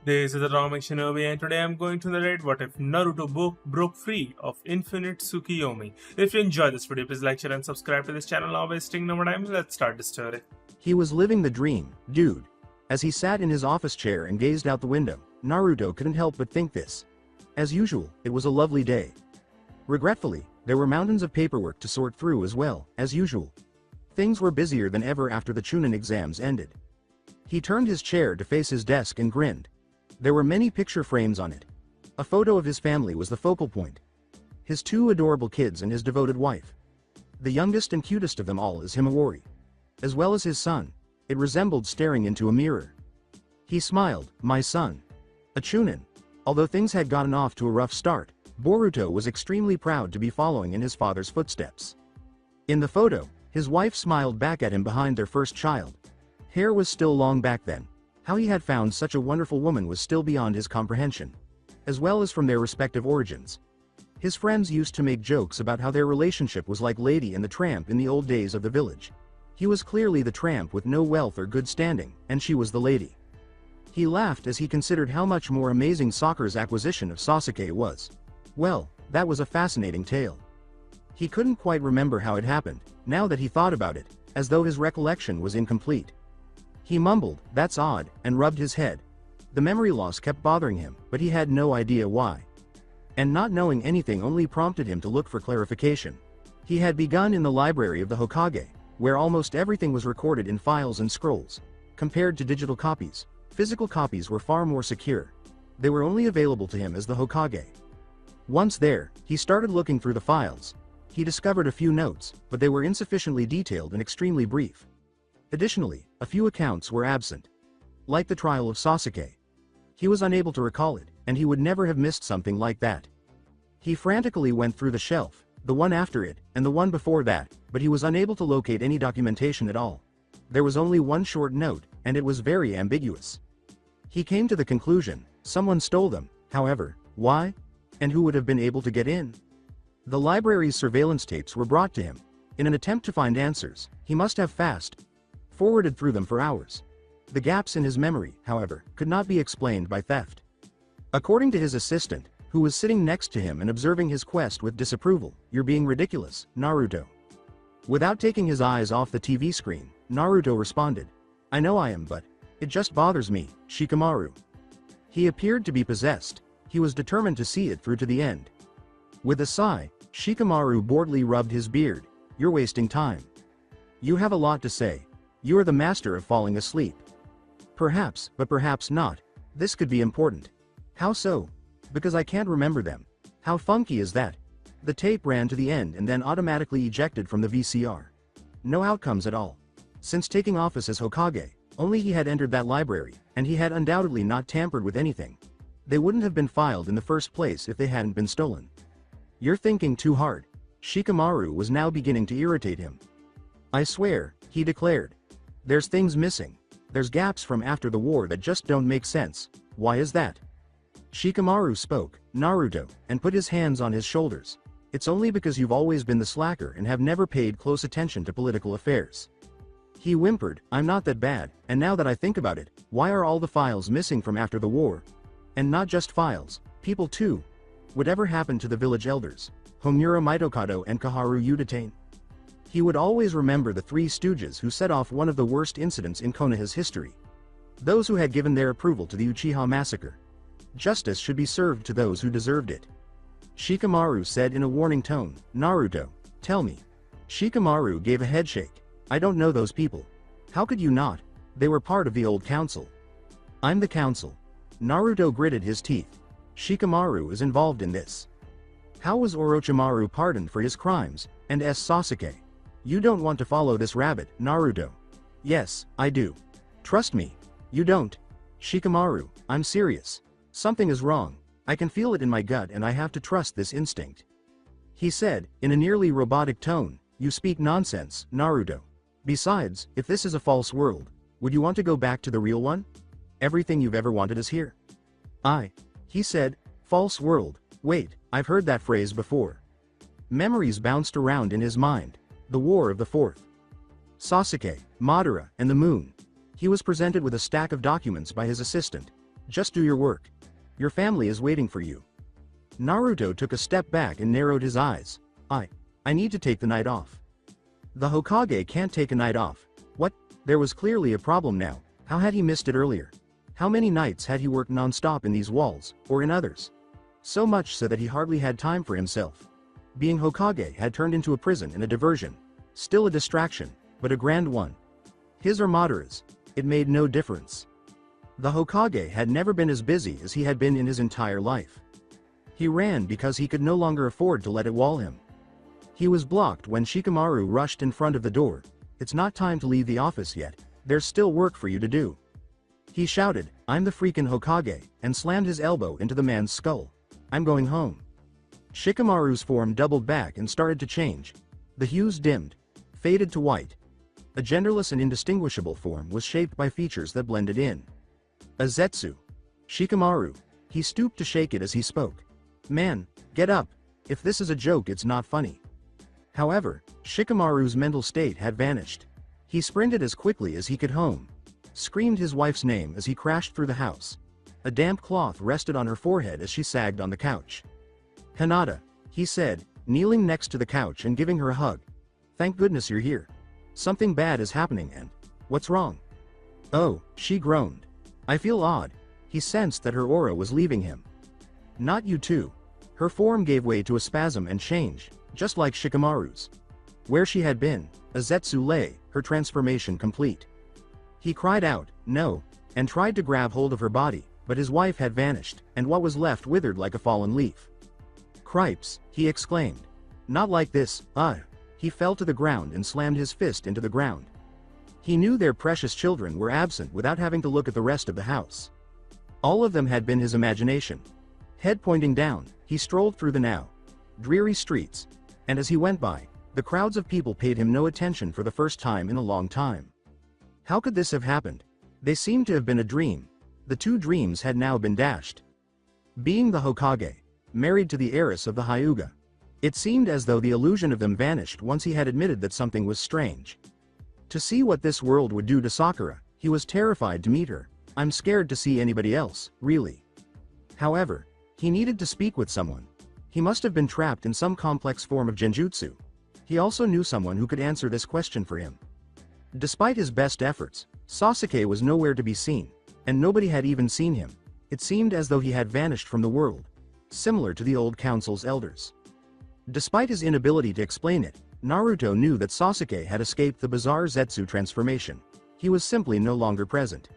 This is Atomic Shinobi, and today I'm going to narrate what if Naruto broke free of infinite Tsukuyomi. If you enjoyed this video, please like, share, and subscribe to this channel. Now wasting no more time, let's start the story. He was living the dream, dude. As he sat in his office chair and gazed out the window, Naruto couldn't help but think this. As usual, it was a lovely day. Regretfully, there were mountains of paperwork to sort through as well, as usual. Things were busier than ever after the Chunin exams ended. He turned his chair to face his desk and grinned. There were many picture frames on it. A photo of his family was the focal point. His two adorable kids and his devoted wife. The youngest and cutest of them all is Himawari. As well as his son, it resembled staring into a mirror. He smiled, my son. A Chunin. Although things had gotten off to a rough start, Boruto was extremely proud to be following in his father's footsteps. In the photo, his wife smiled back at him behind their first child. Hair was still long back then. How he had found such a wonderful woman was still beyond his comprehension. As well as from their respective origins. His friends used to make jokes about how their relationship was like Lady and the Tramp in the old days of the village. He was clearly the tramp with no wealth or good standing, and she was the lady. He laughed as he considered how much more amazing Sakura's acquisition of Sasuke was. Well, that was a fascinating tale. He couldn't quite remember how it happened, now that he thought about it, as though his recollection was incomplete. He mumbled, "That's odd," and rubbed his head. The memory loss kept bothering him, but he had no idea why. And not knowing anything only prompted him to look for clarification. He had begun in the library of the Hokage, where almost everything was recorded in files and scrolls. Compared to digital copies, physical copies were far more secure. They were only available to him as the Hokage. Once there, he started looking through the files. He discovered a few notes, but they were insufficiently detailed and extremely brief. Additionally, a few accounts were absent. Like the trial of Sasuke. He was unable to recall it, and he would never have missed something like that. He frantically went through the shelf, the one after it, and the one before that, but he was unable to locate any documentation at all. There was only one short note, and it was very ambiguous. He came to the conclusion, someone stole them, however, why? And who would have been able to get in? The library's surveillance tapes were brought to him. In an attempt to find answers, he must have forwarded through them for hours. The gaps in his memory, however, could not be explained by theft. According to his assistant, who was sitting next to him and observing his quest with disapproval, "You're being ridiculous, Naruto." Without taking his eyes off the TV screen, Naruto responded, "I know I am, but it just bothers me, Shikamaru." He appeared to be possessed. He was determined to see it through to the end. With a sigh, Shikamaru boredly rubbed his beard. "You're wasting time. You have a lot to say. You are the master of falling asleep." "Perhaps, but perhaps not. This could be important." "How so?" "Because I can't remember them." "How funky is that?" The tape ran to the end and then automatically ejected from the VCR. No outcomes at all. Since taking office as Hokage, only he had entered that library, and he had undoubtedly not tampered with anything. They wouldn't have been filed in the first place if they hadn't been stolen. "You're thinking too hard." Shikamaru was now beginning to irritate him. "I swear," he declared. "There's things missing. There's gaps from after the war that just don't make sense. Why is that?" Shikamaru spoke, Naruto, and put his hands on his shoulders. "It's only because you've always been the slacker and have never paid close attention to political affairs." He whimpered, "I'm not that bad, and now that I think about it, why are all the files missing from after the war? And not just files, people too. Whatever happened to the village elders, Homura Mitokado and Kaharu Udatane?" He would always remember the Three Stooges who set off one of the worst incidents in Konoha's history. Those who had given their approval to the Uchiha massacre. Justice should be served to those who deserved it. Shikamaru said in a warning tone, "Naruto, tell me." Shikamaru gave a headshake. "I don't know those people." "How could you not? They were part of the old council." "I'm the council." Naruto gritted his teeth. "Shikamaru is involved in this." "How was Orochimaru pardoned for his crimes, and Sasuke?" "You don't want to follow this rabbit, Naruto." "Yes, I do. Trust me." "You don't." "Shikamaru, I'm serious. Something is wrong. I can feel it in my gut and I have to trust this instinct." He said, in a nearly robotic tone, "You speak nonsense, Naruto. Besides, if this is a false world, would you want to go back to the real one? Everything you've ever wanted is here." He said, "False world, wait, I've heard that phrase before." Memories bounced around in his mind. The War of the Fourth. Sasuke, Madara, and the Moon. He was presented with a stack of documents by his assistant. Just do your work. Your family is waiting for you. Naruto took a step back and narrowed his eyes. I need to take the night off. The Hokage can't take a night off. What? There was clearly a problem now. How had he missed it earlier? How many nights had he worked non-stop in these walls, or in others? So much so that he hardly had time for himself. Being Hokage had turned into a prison and a diversion. Still a distraction, but a grand one. His or Madara's, it made no difference. The Hokage had never been as busy as he had been in his entire life. He ran because he could no longer afford to let it wall him. He was blocked when Shikamaru rushed in front of the door. It's not time to leave the office yet, there's still work for you to do. He shouted, I'm the freaking Hokage, and slammed his elbow into the man's skull. I'm going home. Shikamaru's form doubled back and started to change. The hues dimmed, faded to white. A genderless and indistinguishable form was shaped by features that blended in. A Zetsu. Shikamaru. He stooped to shake it as he spoke. Man, get up. If this is a joke, it's not funny. However, Shikamaru's mental state had vanished. He sprinted as quickly as he could home. Screamed his wife's name as he crashed through the house. A damp cloth rested on her forehead as she sagged on the couch. Hinata, he said, kneeling next to the couch and giving her a hug. Thank goodness you're here. Something bad is happening and... What's wrong? Oh, she groaned. I feel odd. He sensed that her aura was leaving him. Not you too. Her form gave way to a spasm and changed, just like Shikamaru's. Where she had been, a Zetsu lay, her transformation complete. He cried out, no, and tried to grab hold of her body, but his wife had vanished, and what was left withered like a fallen leaf. Cripes, he exclaimed. Not like this, He fell to the ground and slammed his fist into the ground. He knew their precious children were absent without having to look at the rest of the house. All of them had been his imagination. Head pointing down, he strolled through the now dreary streets, and as he went by, the crowds of people paid him no attention for the first time in a long time. How could this have happened? They seemed to have been a dream. The two dreams had now been dashed. Being the Hokage, married to the heiress of the Hyuga, it seemed as though the illusion of them vanished once he had admitted that something was strange. To see what this world would do to Sakura, he was terrified to meet her. I'm scared to see anybody else, really. However, he needed to speak with someone. He must have been trapped in some complex form of genjutsu. He also knew someone who could answer this question for him. Despite his best efforts, Sasuke was nowhere to be seen, and nobody had even seen him. It seemed as though he had vanished from the world, similar to the old council's elders. Despite his inability to explain it, Naruto knew that Sasuke had escaped the bizarre Zetsu transformation. He was simply no longer present.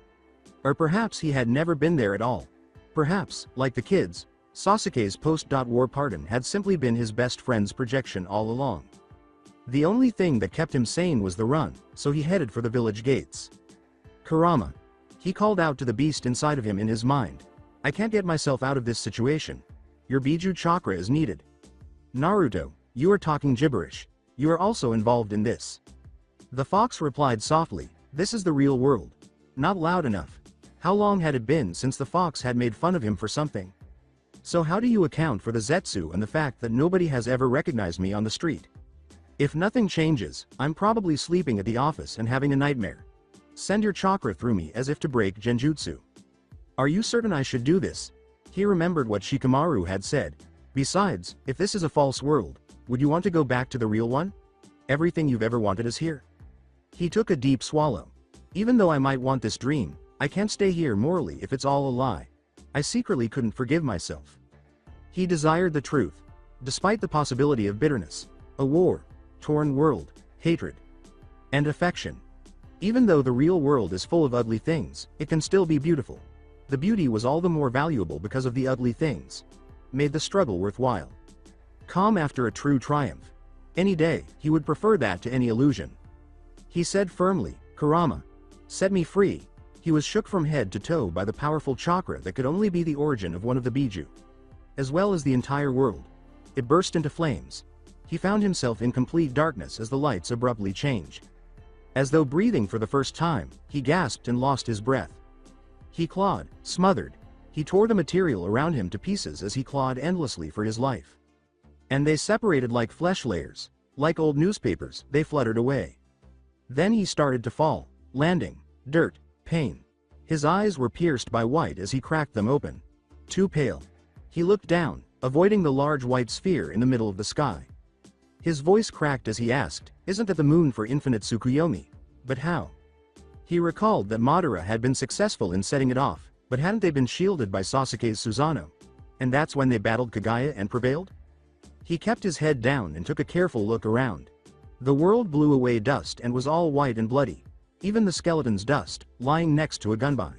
Or perhaps he had never been there at all. Perhaps, like the kids, Sasuke's post-war pardon had simply been his best friend's projection all along. The only thing that kept him sane was the run, so he headed for the village gates. Kurama. He called out to the beast inside of him in his mind. I can't get myself out of this situation. Your Biju chakra is needed. Naruto, you are talking gibberish. You are also involved in this. The fox replied softly, this is the real world. Not loud enough. How long had it been since the fox had made fun of him for something? So how do you account for the Zetsu and the fact that nobody has ever recognized me on the street? If nothing changes, I'm probably sleeping at the office and having a nightmare. Send your chakra through me as if to break genjutsu. Are you certain I should do this? He remembered what Shikamaru had said. Besides, if this is a false world, would you want to go back to the real one? Everything you've ever wanted is here. He took a deep swallow. Even though I might want this dream, I can't stay here morally if it's all a lie. I secretly couldn't forgive myself. He desired the truth, despite the possibility of bitterness, a war, torn world, hatred, and affection. Even though the real world is full of ugly things, it can still be beautiful. The beauty was all the more valuable because of the ugly things. Made the struggle worthwhile. Calm after a true triumph. Any day, he would prefer that to any illusion. He said firmly, Kurama, set me free. He was shook from head to toe by the powerful chakra that could only be the origin of one of the Biju. As well as the entire world. It burst into flames. He found himself in complete darkness as the lights abruptly changed. As though breathing for the first time, he gasped and lost his breath. He clawed, smothered. He tore the material around him to pieces as he clawed endlessly for his life. And they separated like flesh layers. Like old newspapers, they fluttered away. Then he started to fall, landing, dirt, pain. His eyes were pierced by white as he cracked them open. Too pale. He looked down, avoiding the large white sphere in the middle of the sky. His voice cracked as he asked, "Isn't that the moon for infinite Tsukuyomi? But how?" He recalled that Madara had been successful in setting it off, but hadn't they been shielded by Sasuke's Susanoo? And that's when they battled Kagaya and prevailed? He kept his head down and took a careful look around. The world blew away dust and was all white and bloody, even the skeleton's dust, lying next to a gunbai.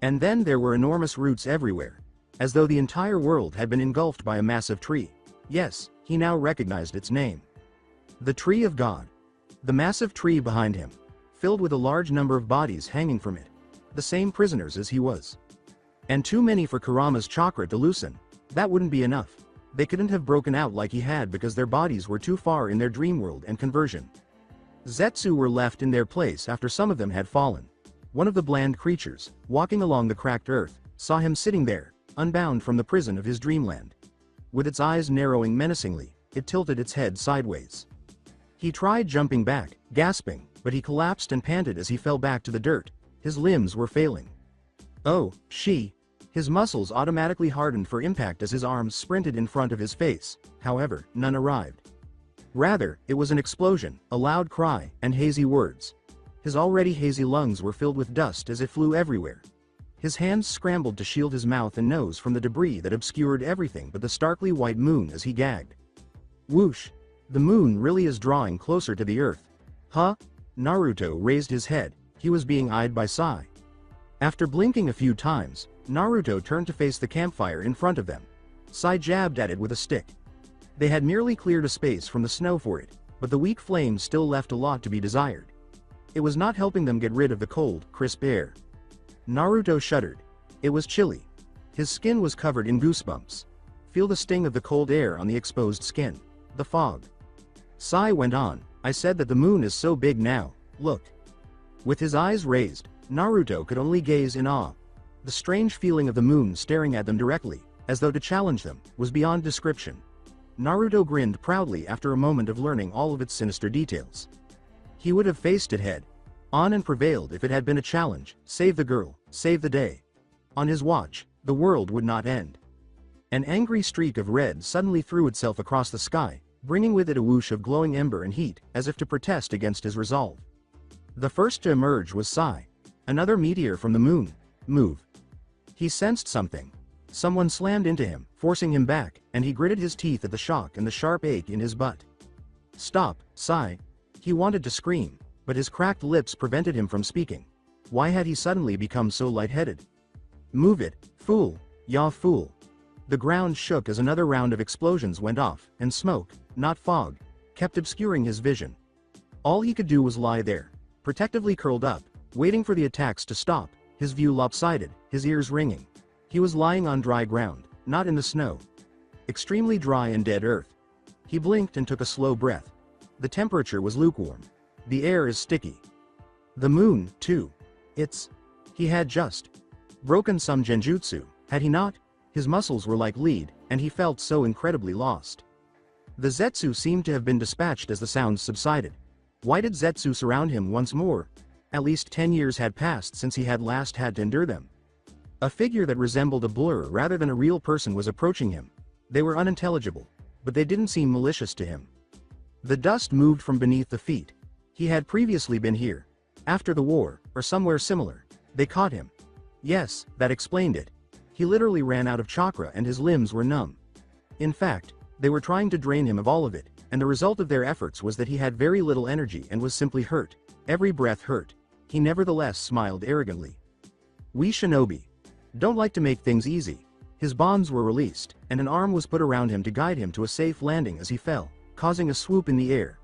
And then there were enormous roots everywhere, as though the entire world had been engulfed by a massive tree. Yes, he now recognized its name. The Tree of God. The massive tree behind him, filled with a large number of bodies hanging from it, the same prisoners as he was. And too many for Kurama's chakra to loosen. That wouldn't be enough. They couldn't have broken out like he had because their bodies were too far in their dream world and conversion. Zetsu were left in their place after some of them had fallen. One of the bland creatures, walking along the cracked earth, saw him sitting there, unbound from the prison of his dreamland. With its eyes narrowing menacingly, it tilted its head sideways. He tried jumping back, gasping, but he collapsed and panted as he fell back to the dirt. His limbs were failing. Oh, she! His muscles automatically hardened for impact as his arms sprinted in front of his face. However, none arrived. Rather, it was an explosion, a loud cry, and hazy words. His already hazy lungs were filled with dust as it flew everywhere. His hands scrambled to shield his mouth and nose from the debris that obscured everything but the starkly white moon as he gagged. Whoosh! The moon really is drawing closer to the earth. Huh? Naruto raised his head. He was being eyed by Sai. After blinking a few times, Naruto turned to face the campfire in front of them. Sai jabbed at it with a stick. They had merely cleared a space from the snow for it, but the weak flame still left a lot to be desired. It was not helping them get rid of the cold, crisp air. Naruto shuddered. It was chilly. His skin was covered in goosebumps. Feel the sting of the cold air on the exposed skin. The fog. Sai went on, "I said that the moon is so big now, look." With his eyes raised, Naruto could only gaze in awe. The strange feeling of the moon staring at them directly, as though to challenge them, was beyond description. Naruto grinned proudly after a moment of learning all of its sinister details. He would have faced it head on and prevailed if it had been a challenge. Save the girl, save the day. On his watch, the world would not end. An angry streak of red suddenly threw itself across the sky, bringing with it a whoosh of glowing ember and heat, as if to protest against his resolve. The first to emerge was Sai. Another meteor from the moon. Move. He sensed something. Someone slammed into him, forcing him back, and he gritted his teeth at the shock and the sharp ache in his butt. Stop, Sai. He wanted to scream, but his cracked lips prevented him from speaking. Why had he suddenly become so lightheaded? Move it, fool. Ya fool. The ground shook as another round of explosions went off, and smoke, not fog, kept obscuring his vision. All he could do was lie there, protectively curled up, waiting for the attacks to stop, his view lopsided, his ears ringing. He was lying on dry ground, not in the snow. Extremely dry and dead earth. He blinked and took a slow breath. The temperature was lukewarm. The air is sticky. The moon, too. He had just broken some genjutsu, had he not? His muscles were like lead, and he felt so incredibly lost. The Zetsu seemed to have been dispatched as the sounds subsided. Why did Zetsu surround him once more? At least 10 years had passed since he had last had to endure them. A figure that resembled a blur rather than a real person was approaching him. They were unintelligible, but they didn't seem malicious to him. The dust moved from beneath the feet. He had previously been here. After the war, or somewhere similar. They caught him. Yes, that explained it. He literally ran out of chakra and his limbs were numb. In fact, they were trying to drain him of all of it, and the result of their efforts was that he had very little energy and was simply hurt. Every breath hurt. He nevertheless smiled arrogantly. We shinobi don't like to make things easy. His bonds were released, and an arm was put around him to guide him to a safe landing as he fell, causing a swoop in the air.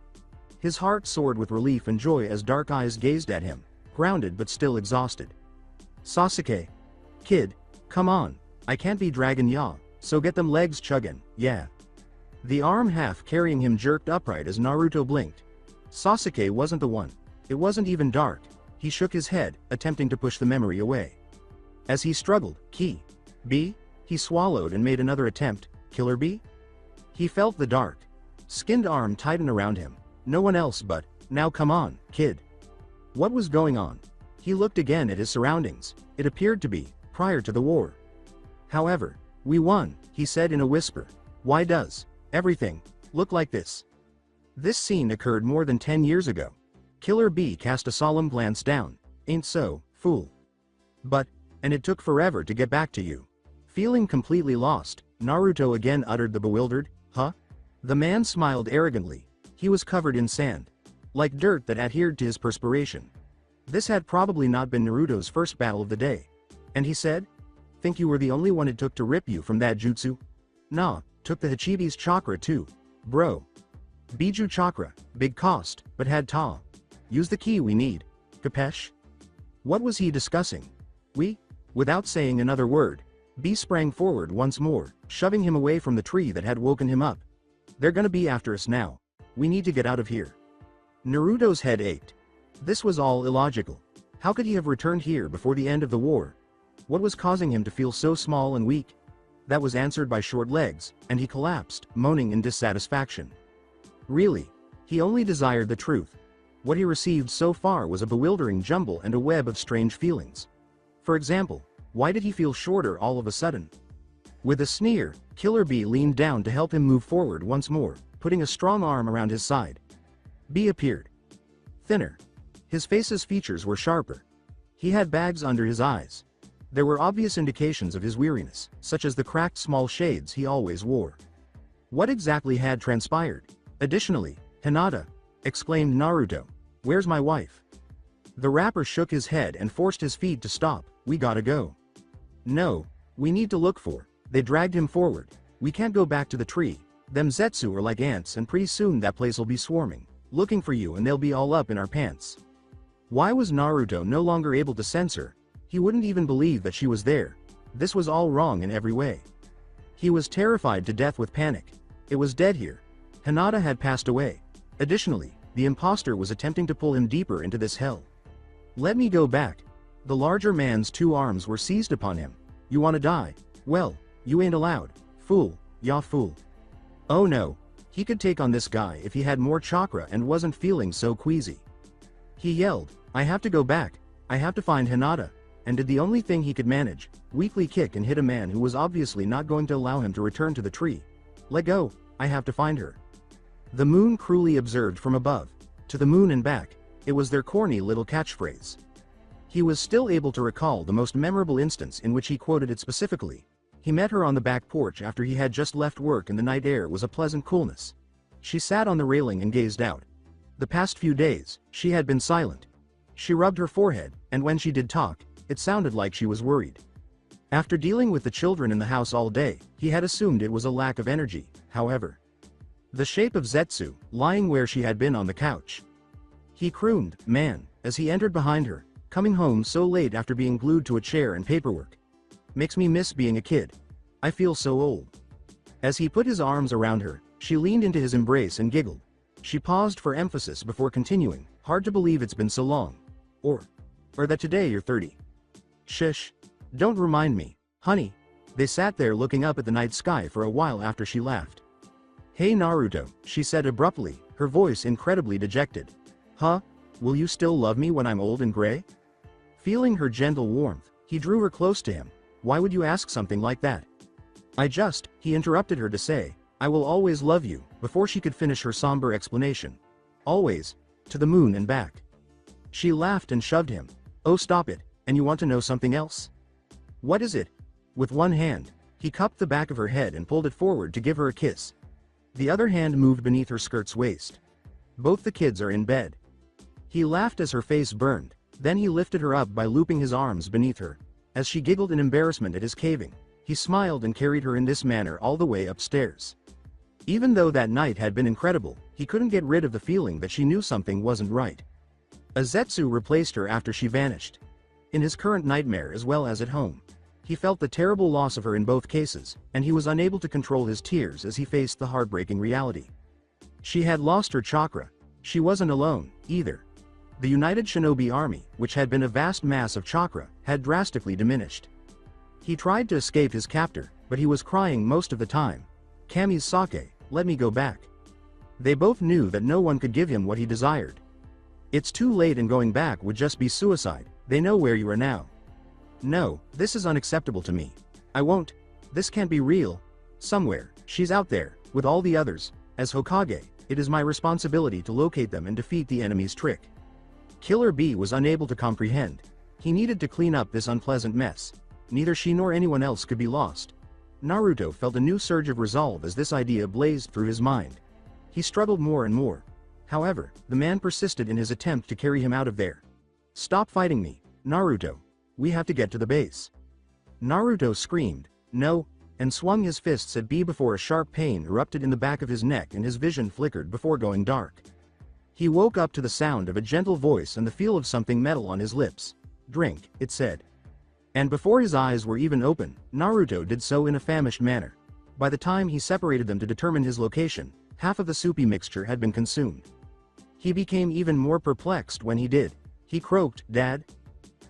His heart soared with relief and joy as dark eyes gazed at him, grounded but still exhausted. Sasuke. Kid. Come on, I can't be dragging ya, so get them legs chuggin', yeah. The arm half carrying him jerked upright as Naruto blinked. Sasuke wasn't the one. It wasn't even dark. He shook his head, attempting to push the memory away. As he struggled, Ki. B? He swallowed and made another attempt. Killer Bee? He felt the dark, skinned arm tighten around him. No one else but, now come on, kid. What was going on? He looked again at his surroundings. It appeared to be prior to the war. However, we won, he said in a whisper. Why does everything look like this? This scene occurred more than 10 years ago. Killer B cast a solemn glance down. Ain't so, fool. But, and it took forever to get back to you. Feeling completely lost, Naruto again uttered the bewildered, huh? The man smiled arrogantly. He was covered in sand, like dirt that adhered to his perspiration. This had probably not been Naruto's first battle of the day. And he said, think you were the only one it took to rip you from that jutsu? Nah, took the Hachibi's chakra too. Bro. Biju chakra, big cost, but had ta. Use the key we need. Kapesh? What was he discussing? Without saying another word, B sprang forward once more, shoving him away from the tree that had woken him up. They're gonna be after us now. We need to get out of here. Naruto's head ached. This was all illogical. How could he have returned here before the end of the war? What was causing him to feel so small and weak? That was answered by short legs, and he collapsed, moaning in dissatisfaction. Really, he only desired the truth. What he received so far was a bewildering jumble and a web of strange feelings. For example, why did he feel shorter all of a sudden? With a sneer, Killer B leaned down to help him move forward once more, putting a strong arm around his side. B appeared. Thinner. His face's features were sharper. He had bags under his eyes. There were obvious indications of his weariness, such as the cracked small shades he always wore. What exactly had transpired? Additionally, Hinata, exclaimed Naruto, where's my wife? The rapper shook his head and forced his feet to stop. We gotta go. No, we need to look for. They dragged him forward. We can't go back to the tree. Them Zetsu are like ants and pretty soon that place'll be swarming, looking for you and they'll be all up in our pants. Why was Naruto no longer able to sense her? He wouldn't even believe that she was there. This was all wrong in every way. He was terrified to death with panic. It was dead here. Hinata had passed away. Additionally, the imposter was attempting to pull him deeper into this hell. Let me go back. The larger man's two arms were seized upon him. You wanna die? Well, you ain't allowed. Fool, ya fool. Oh no, he could take on this guy if he had more chakra and wasn't feeling so queasy. He yelled, I have to go back. I have to find Hinata. And did the only thing he could manage, weakly kick and hit a man who was obviously not going to allow him to return to the tree. Let go, I have to find her. The moon cruelly observed from above. To the moon and back, it was their corny little catchphrase. He was still able to recall the most memorable instance in which he quoted it specifically. He met her on the back porch after he had just left work and the night air was a pleasant coolness. She sat on the railing and gazed out. The past few days, she had been silent. She rubbed her forehead, and when she did talk, it sounded like she was worried. After dealing with the children in the house all day, he had assumed it was a lack of energy, however. The shape of Zetsu, lying where she had been on the couch. He crooned, man, as he entered behind her, coming home so late after being glued to a chair and paperwork. Makes me miss being a kid. I feel so old. As he put his arms around her, she leaned into his embrace and giggled. She paused for emphasis before continuing, hard to believe it's been so long. Or that today you're 30. Shush. Don't remind me, honey. They sat there looking up at the night sky for a while after she laughed. Hey Naruto, she said abruptly, her voice incredibly dejected. Huh? Will you still love me when I'm old and gray? Feeling her gentle warmth, he drew her close to him. Why would you ask something like that? He interrupted her to say, I will always love you, before she could finish her somber explanation. Always. To the moon and back. She laughed and shoved him. Oh stop it, and you want to know something else? What is it? With one hand, he cupped the back of her head and pulled it forward to give her a kiss. The other hand moved beneath her skirt's waist. Both the kids are in bed. He laughed as her face burned, then he lifted her up by looping his arms beneath her. As she giggled in embarrassment at his caving, he smiled and carried her in this manner all the way upstairs. Even though that night had been incredible, he couldn't get rid of the feeling that she knew something wasn't right. A Zetsu replaced her after she vanished. In his current nightmare as well as at home. He felt the terrible loss of her in both cases, and he was unable to control his tears as he faced the heartbreaking reality. She had lost her chakra. She wasn't alone, either. The United Shinobi Army, which had been a vast mass of chakra, had drastically diminished. He tried to escape his captor, but he was crying most of the time. Kamisake, let me go back. They both knew that no one could give him what he desired. It's too late and going back would just be suicide, They know where you are now. No, this is unacceptable to me. I won't. This can't be real. Somewhere, she's out there, with all the others. As Hokage, it is my responsibility to locate them and defeat the enemy's trick. Killer Bee was unable to comprehend. He needed to clean up this unpleasant mess. Neither she nor anyone else could be lost. Naruto felt a new surge of resolve as this idea blazed through his mind. He struggled more and more. However, the man persisted in his attempt to carry him out of there. Stop fighting me, Naruto. We have to get to the base. Naruto screamed, no, and swung his fists at Bee before a sharp pain erupted in the back of his neck and his vision flickered before going dark. He woke up to the sound of a gentle voice and the feel of something metal on his lips. Drink, it said. And before his eyes were even open, Naruto did so in a famished manner. By the time he separated them to determine his location, half of the soupy mixture had been consumed. He became even more perplexed when he did. He croaked, Dad?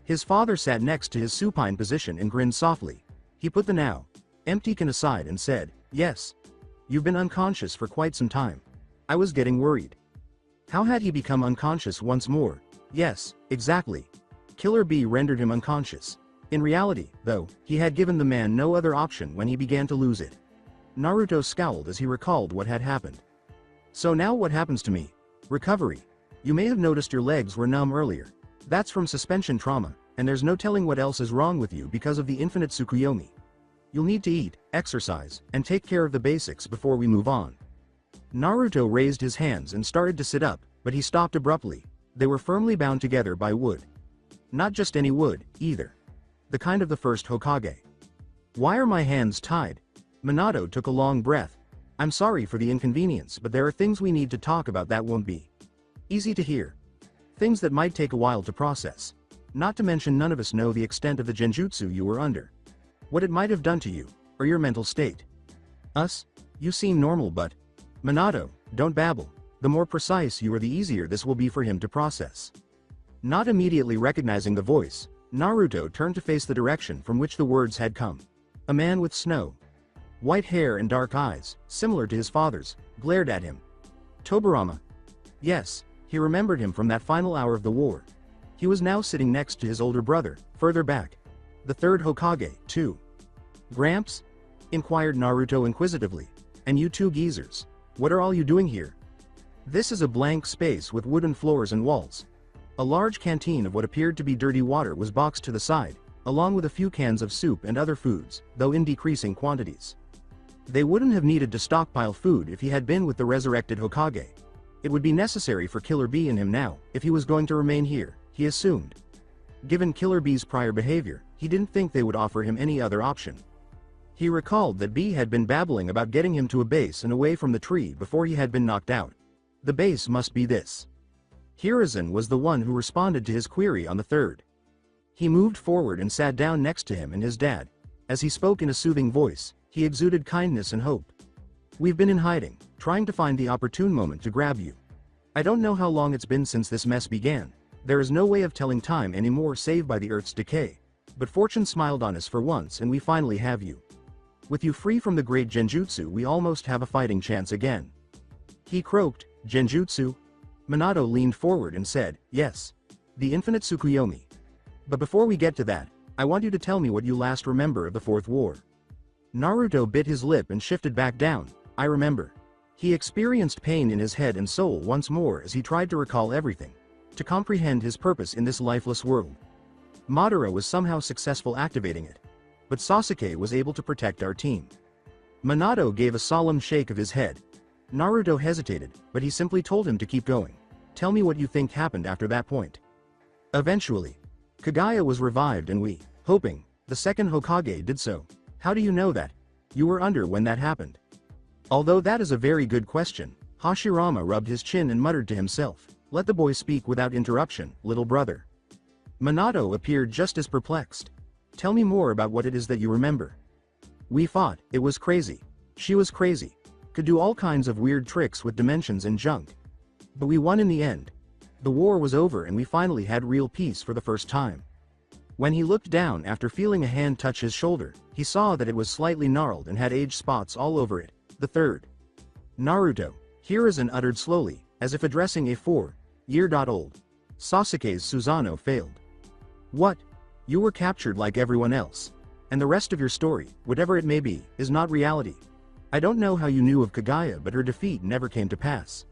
His father sat next to his supine position and grinned softly. He put the now empty can aside and said, yes. You've been unconscious for quite some time. I was getting worried. How had he become unconscious once more? Yes, exactly. Killer Bee rendered him unconscious. In reality, though, he had given the man no other option when he began to lose it. Naruto scowled as he recalled what had happened. So now what happens to me? Recovery. You may have noticed your legs were numb earlier. That's from suspension trauma, and there's no telling what else is wrong with you because of the infinite Tsukuyomi. You'll need to eat, exercise, and take care of the basics before we move on. Naruto raised his hands and started to sit up, but he stopped abruptly. They were firmly bound together by wood. Not just any wood, either. The kind of the first Hokage. Why are my hands tied? Minato took a long breath. I'm sorry for the inconvenience, but there are things we need to talk about that won't be easy to hear. Things that might take a while to process. Not to mention none of us know the extent of the genjutsu you were under. What it might have done to you, or your mental state. Us? You seem normal but… Minato, don't babble. The more precise you are the easier this will be for him to process. Not immediately recognizing the voice, Naruto turned to face the direction from which the words had come. A man with snow white hair and dark eyes, similar to his father's, glared at him. Tobirama. Yes, he remembered him from that final hour of the war. He was now sitting next to his older brother, further back. The third Hokage, too. Gramps? Inquired Naruto inquisitively. And you two geezers, what are all you doing here? This is a blank space with wooden floors and walls. A large canteen of what appeared to be dirty water was boxed to the side, along with a few cans of soup and other foods, though in decreasing quantities. They wouldn't have needed to stockpile food if he had been with the resurrected Hokage. It would be necessary for Killer Bee and him now, if he was going to remain here, he assumed. Given Killer Bee's prior behavior, he didn't think they would offer him any other option. He recalled that Bee had been babbling about getting him to a base and away from the tree before he had been knocked out. The base must be this. Hiruzen was the one who responded to his query on the third. He moved forward and sat down next to him and his dad. As he spoke in a soothing voice, he exuded kindness and hope. We've been in hiding, trying to find the opportune moment to grab you. I don't know how long it's been since this mess began. There is no way of telling time anymore save by the Earth's decay. But fortune smiled on us for once and we finally have you. With you free from the great genjutsu we almost have a fighting chance again. He croaked, Genjutsu? Minato leaned forward and said, yes. The infinite Tsukuyomi. But before we get to that, I want you to tell me what you last remember of the Fourth War. Naruto bit his lip and shifted back down. I remember. He experienced pain in his head and soul once more as he tried to recall everything, to comprehend his purpose in this lifeless world. Madara was somehow successful activating it. But Sasuke was able to protect our team. Minato gave a solemn shake of his head. Naruto hesitated, but he simply told him to keep going. Tell me what you think happened after that point. Eventually, Kagaya was revived and we, hoping, the second Hokage did so. How do you know that? You were under when that happened. Although that is a very good question, Hashirama rubbed his chin and muttered to himself, let the boy speak without interruption, little brother. Minato appeared just as perplexed. Tell me more about what it is that you remember. We fought, it was crazy. She was crazy. Could do all kinds of weird tricks with dimensions and junk. But we won in the end. The war was over and we finally had real peace for the first time. When he looked down after feeling a hand touch his shoulder, he saw that it was slightly gnarled and had age spots all over it. The third. Naruto, Hiruzen uttered slowly, as if addressing a 4-year-old. Sasuke's Susanoo failed. What? You were captured like everyone else. And the rest of your story, whatever it may be, is not reality. I don't know how you knew of Kaguya, but her defeat never came to pass.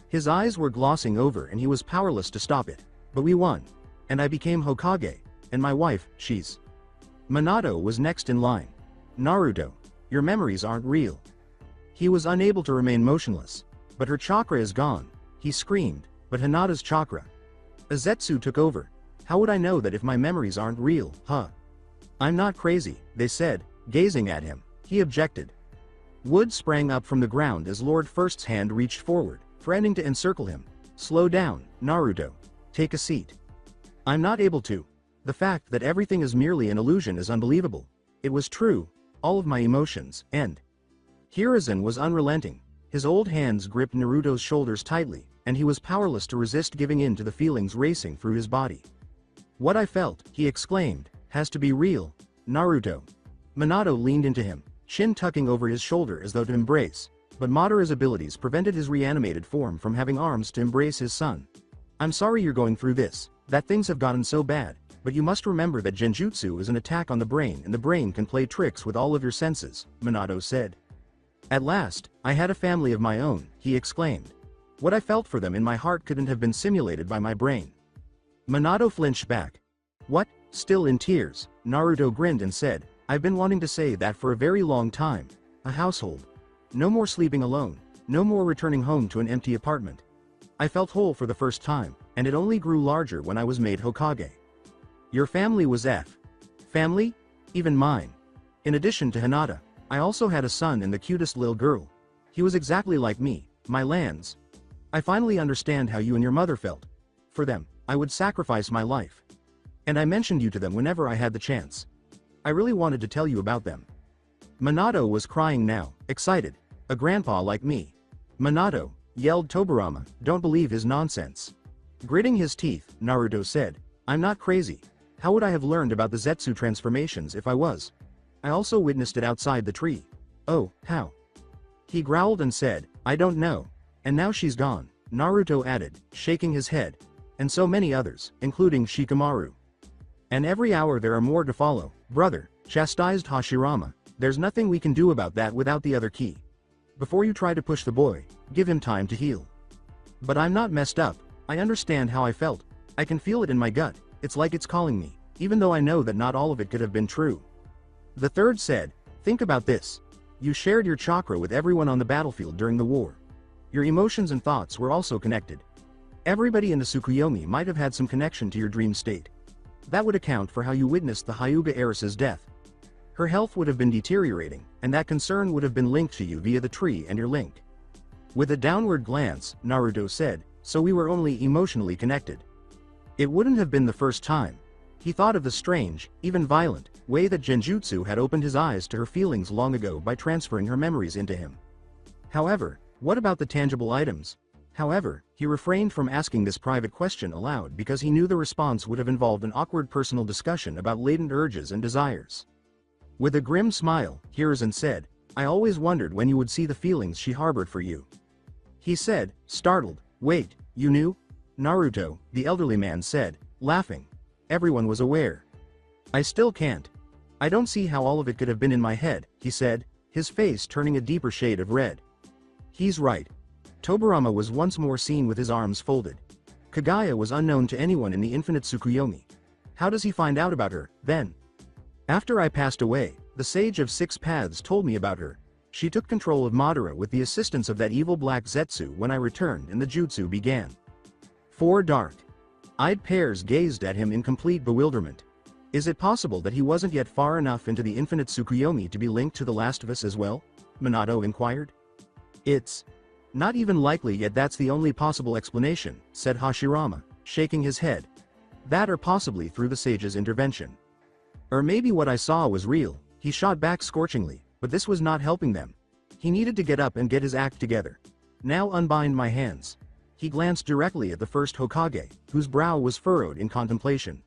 His eyes were glossing over and he was powerless to stop it. But we won. And I became Hokage. And my wife, she's... Minato was next in line. Naruto, your memories aren't real. He was unable to remain motionless. But her chakra is gone. He screamed, but Hinata's chakra. A Zetsu took over. How would I know that if my memories aren't real, huh? I'm not crazy, they said, gazing at him. He objected. Wood sprang up from the ground as Lord First's hand reached forward, threatening to encircle him. Slow down, Naruto. Take a seat. I'm not able to. The fact that everything is merely an illusion is unbelievable. It was true, all of my emotions, and... Hiruzen was unrelenting. His old hands gripped Naruto's shoulders tightly, and he was powerless to resist giving in to the feelings racing through his body. What I felt, he exclaimed, has to be real, Naruto. Minato leaned into him, chin tucking over his shoulder as though to embrace, but Madara's abilities prevented his reanimated form from having arms to embrace his son. I'm sorry you're going through this, that things have gotten so bad, but you must remember that Genjutsu is an attack on the brain and the brain can play tricks with all of your senses, Minato said. At last, I had a family of my own, he exclaimed. What I felt for them in my heart couldn't have been simulated by my brain. Minato flinched back. What? Still in tears, Naruto grinned and said, I've been wanting to say that for a very long time. A household. No more sleeping alone, no more returning home to an empty apartment. I felt whole for the first time, and it only grew larger when I was made Hokage. Your family was Family? Even mine. In addition to Hinata, I also had a son and the cutest little girl. He was exactly like me, my lands. I finally understand how you and your mother felt. For them, I would sacrifice my life. And I mentioned you to them whenever I had the chance. I really wanted to tell you about them. Minato was crying now, excited. A grandpa like me. Minato, yelled Tobirama, don't believe his nonsense. Gritting his teeth, Naruto said, I'm not crazy. How would I have learned about the Zetsu transformations if I was? I also witnessed it outside the tree. Oh, how? He growled and said, I don't know. And now she's gone, Naruto added, shaking his head. And so many others, including Shikamaru. And every hour there are more to follow, brother, chastised Hashirama. There's nothing we can do about that without the other key. Before you try to push the boy, give him time to heal. But I'm not messed up, I understand how I felt. I can feel it in my gut, it's like it's calling me, even though I know that not all of it could have been true. The third said, think about this. You shared your chakra with everyone on the battlefield during the war. Your emotions and thoughts were also connected. Everybody in the Tsukuyomi might have had some connection to your dream state. That would account for how you witnessed the Hyuga heiress's death. Her health would have been deteriorating, and that concern would have been linked to you via the tree and your link. With a downward glance, Naruto said, so we were only emotionally connected. It wouldn't have been the first time. He thought of the strange, even violent, way that Genjutsu had opened his eyes to her feelings long ago by transferring her memories into him. However, what about the tangible items? However, he refrained from asking this private question aloud because he knew the response would have involved an awkward personal discussion about latent urges and desires. With a grim smile, Hiruzen said, I always wondered when you would see the feelings she harbored for you. He said, startled, wait, you knew? Naruto, the elderly man said, laughing. Everyone was aware. I still can't. I don't see how all of it could have been in my head, he said, his face turning a deeper shade of red. He's right. Tobirama was once more seen with his arms folded. Kaguya was unknown to anyone in the infinite Tsukuyomi. How does he find out about her, then? After I passed away, the Sage of Six Paths told me about her. She took control of Madara with the assistance of that evil black Zetsu when I returned and the jutsu began. 4 dark-eyed pairs gazed at him in complete bewilderment. Is it possible that he wasn't yet far enough into the infinite Tsukuyomi to be linked to the Last of Us as well? Minato inquired. It's not even likely, yet that's the only possible explanation, said Hashirama, shaking his head. That or possibly through the sage's intervention. Or maybe what I saw was real, he shot back scorchingly, but this was not helping them. He needed to get up and get his act together. Now unbind my hands. He glanced directly at the first Hokage, whose brow was furrowed in contemplation.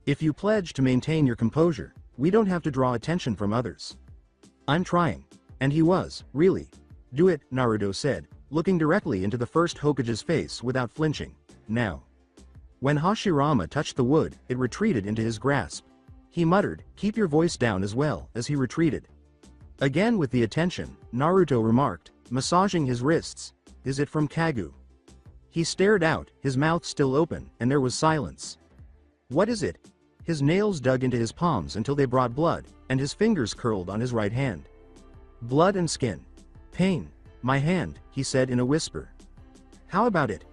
If you pledge to maintain your composure, we don't have to draw attention from others. I'm trying. And he was, really. Do it, Naruto said, looking directly into the first Hokage's face without flinching. Now. When Hashirama touched the wood, it retreated into his grasp. He muttered, "Keep your voice down," as well, as he retreated. Again with the attention, Naruto remarked, massaging his wrists, "Is it from Kagu?" He stared out, his mouth still open, and there was silence. "What is it?" His nails dug into his palms until they brought blood, and his fingers curled on his right hand. "Blood and skin. Pain. My hand," he said in a whisper. "How about it?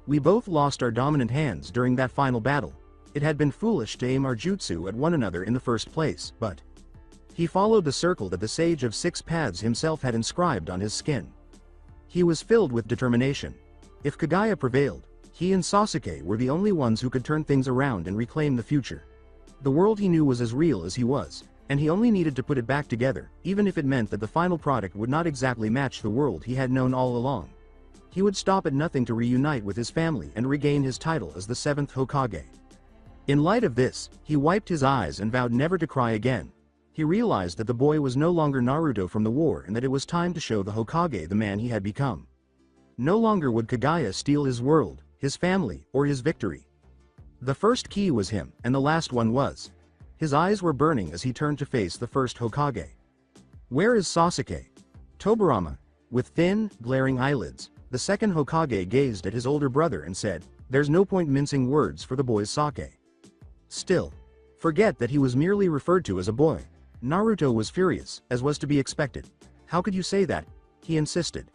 We both lost our dominant hands during that final battle. It had been foolish to aim our jutsu at one another in the first place, but..." He followed the circle that the Sage of Six Paths himself had inscribed on his skin. He was filled with determination. If Kagaya prevailed, he and Sasuke were the only ones who could turn things around and reclaim the future. The world he knew was as real as he was, and he only needed to put it back together, even if it meant that the final product would not exactly match the world he had known all along. He would stop at nothing to reunite with his family and regain his title as the 7th Hokage. In light of this, he wiped his eyes and vowed never to cry again. He realized that the boy was no longer Naruto from the war and that it was time to show the Hokage the man he had become. No longer would Kagaya steal his world, his family, or his victory. The first key was him, and the last one was. His eyes were burning as he turned to face the first Hokage. "Where is Sasuke?" Tobirama. With thin, glaring eyelids, the second Hokage gazed at his older brother and said, "There's no point mincing words for the boy's sake." Still, forget that he was merely referred to as a boy. Naruto was furious, as was to be expected. "How could you say that?" he insisted.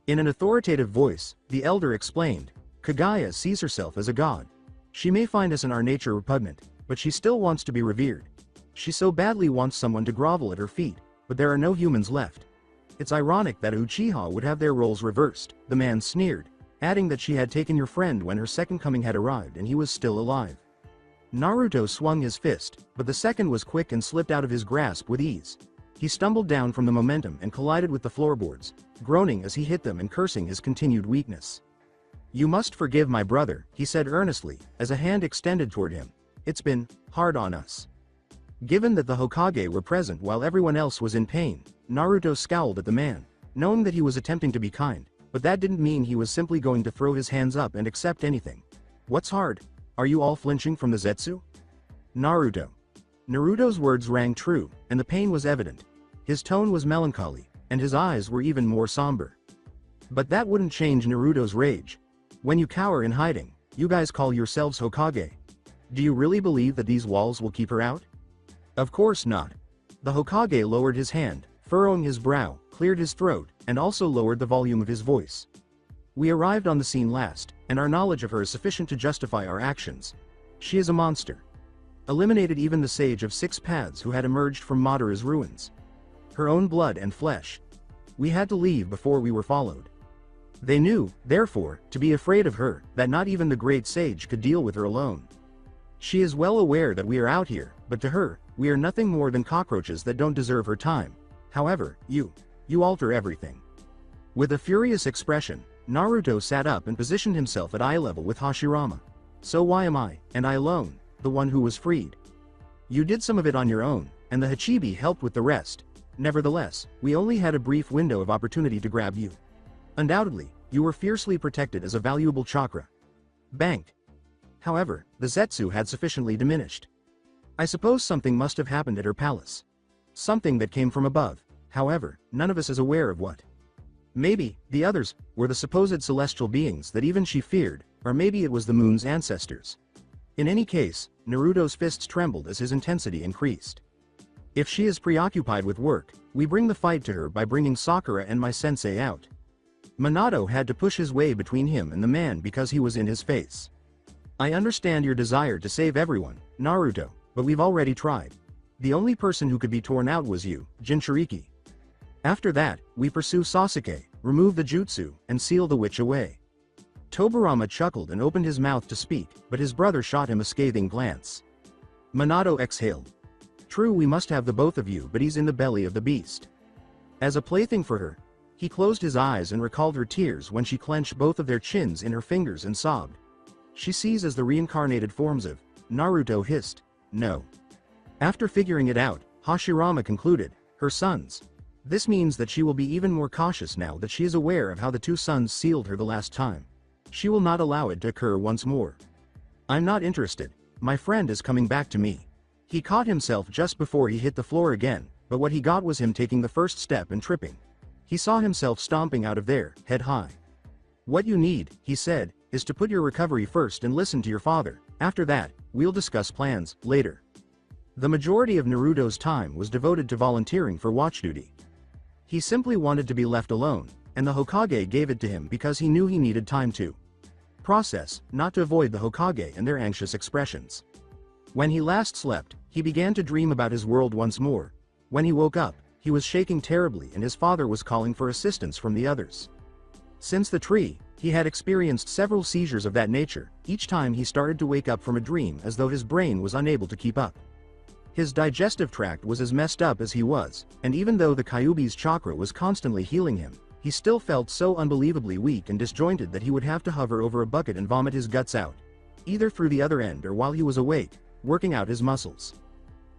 In an authoritative voice, the elder explained, "Kagaya sees herself as a god. She may find us in our nature repugnant, but she still wants to be revered. She so badly wants someone to grovel at her feet, but there are no humans left. It's ironic that Uchiha would have their roles reversed," the man sneered, adding that she had taken your friend when her second coming had arrived and he was still alive. Naruto swung his fist, but the second was quick and slipped out of his grasp with ease. He stumbled down from the momentum and collided with the floorboards, groaning as he hit them and cursing his continued weakness. "You must forgive my brother," he said earnestly, as a hand extended toward him. "It's been hard on us." Given that the Hokage were present while everyone else was in pain, Naruto scowled at the man, knowing that he was attempting to be kind, but that didn't mean he was simply going to throw his hands up and accept anything. "What's hard? Are you all flinching from the Zetsu?" Naruto. Naruto's words rang true, and the pain was evident. His tone was melancholy, and his eyes were even more somber. But that wouldn't change Naruto's rage. "When you cower in hiding, you guys call yourselves Hokage. Do you really believe that these walls will keep her out?" "Of course not." The Hokage lowered his hand, furrowing his brow, cleared his throat, and also lowered the volume of his voice. "We arrived on the scene last, and our knowledge of her is sufficient to justify our actions. She is a monster. Eliminated even the Sage of Six Paths who had emerged from Madara's ruins. Her own blood and flesh. We had to leave before we were followed. They knew, therefore, to be afraid of her, that not even the great sage could deal with her alone. She is well aware that we are out here, but to her, we are nothing more than cockroaches that don't deserve her time. However, you alter everything." With a furious expression, Naruto sat up and positioned himself at eye level with Hashirama. "So why am I, and I alone, the one who was freed? You did some of it on your own, and the Hachibi helped with the rest. Nevertheless, we only had a brief window of opportunity to grab you. Undoubtedly, you were fiercely protected as a valuable chakra. Bank. However, the Zetsu had sufficiently diminished. I suppose something must have happened at her palace. Something that came from above, however, none of us is aware of what. Maybe, the others, were the supposed celestial beings that even she feared, or maybe it was the moon's ancestors. In any case, Naruto's fists trembled as his intensity increased. If she is preoccupied with work, we bring the fight to her by bringing Sakura and my sensei out. Minato had to push his way between him and the man because he was in his face. I understand your desire to save everyone, Naruto, but we've already tried. The only person who could be torn out was you, Jinchuriki. After that, we pursue Sasuke, remove the jutsu, and seal the witch away." Tobirama chuckled and opened his mouth to speak, but his brother shot him a scathing glance. Minato exhaled. "True, we must have the both of you, but he's in the belly of the beast." As a plaything for her, he closed his eyes and recalled her tears when she clenched both of their chins in her fingers and sobbed. "She sees as the reincarnated forms of..." Naruto hissed, "No." After figuring it out, Hashirama concluded, "Her sons. This means that she will be even more cautious now that she is aware of how the two sons sealed her the last time. She will not allow it to occur once more." I'm not interested. My friend is coming back to me. He caught himself just before he hit the floor again, but what he got was him taking the first step and tripping. He saw himself stomping out of there, head high. What you need, he said, is to put your recovery first and listen to your father. After that, we'll discuss plans, later. The majority of Naruto's time was devoted to volunteering for watch duty. He simply wanted to be left alone, and the Hokage gave it to him because he knew he needed time to process, not to avoid the Hokage and their anxious expressions. When he last slept, he began to dream about his world once more. When he woke up, he was shaking terribly and his father was calling for assistance from the others. Since the tree, he had experienced several seizures of that nature, each time he started to wake up from a dream as though his brain was unable to keep up. His digestive tract was as messed up as he was, and even though the Kyuubi's chakra was constantly healing him, he still felt so unbelievably weak and disjointed that he would have to hover over a bucket and vomit his guts out, either through the other end or while he was awake, working out his muscles.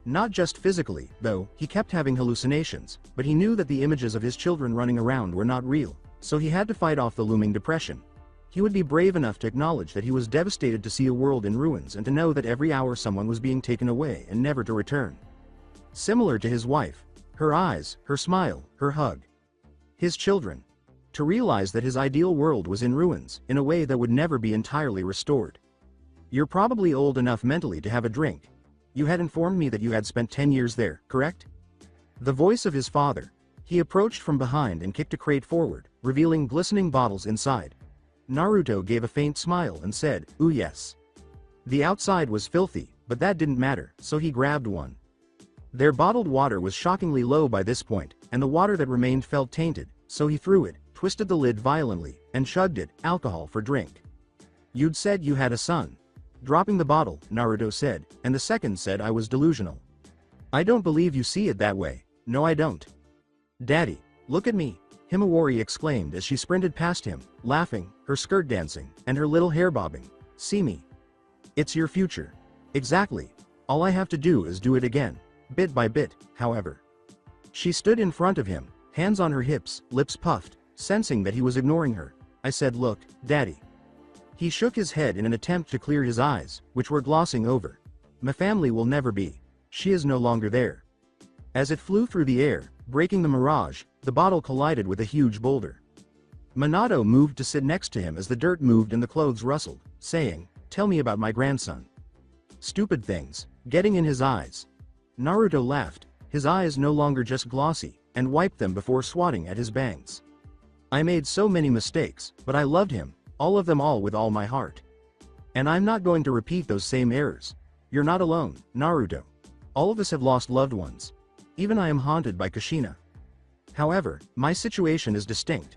Not just physically, though, he kept having hallucinations, but he knew that the images of his children running around were not real, so he had to fight off the looming depression. He would be brave enough to acknowledge that he was devastated to see a world in ruins and to know that every hour someone was being taken away and never to return. Similar to his wife, her eyes, her smile, her hug. His children. To realize that his ideal world was in ruins, in a way that would never be entirely restored. You're probably old enough mentally to have a drink. You had informed me that you had spent 10 years there, correct? The voice of his father. He approached from behind and kicked a crate forward, revealing glistening bottles inside. Naruto gave a faint smile and said, "Ooh yes." The outside was filthy, but that didn't matter, so he grabbed one. Their bottled water was shockingly low by this point, and the water that remained felt tainted, so he threw it, twisted the lid violently, and chugged it, alcohol for drink. "You'd said you had a son." Dropping the bottle, Naruto said, and the second said I was delusional. "I don't believe you see it that way." "No I don't." "Daddy, look at me," Himawari exclaimed as she sprinted past him, laughing, her skirt dancing, and her little hair bobbing. "See me. It's your future." "Exactly. All I have to do is do it again." Bit by bit, however. She stood in front of him, hands on her hips, lips puffed, sensing that he was ignoring her. "I said look, Daddy." He shook his head in an attempt to clear his eyes, which were glossing over. "My family will never be. She is no longer there." As it flew through the air, breaking the mirage, the bottle collided with a huge boulder. Minato moved to sit next to him as the dirt moved and the clothes rustled, saying, "Tell me about my grandson." "Stupid things," getting in his eyes. Naruto laughed, his eyes no longer just glossy, and wiped them before swatting at his bangs. "I made so many mistakes, but I loved him, all of them, all with all my heart. And I'm not going to repeat those same errors. You're not alone, Naruto. All of us have lost loved ones. Even I am haunted by Kushina. However, my situation is distinct."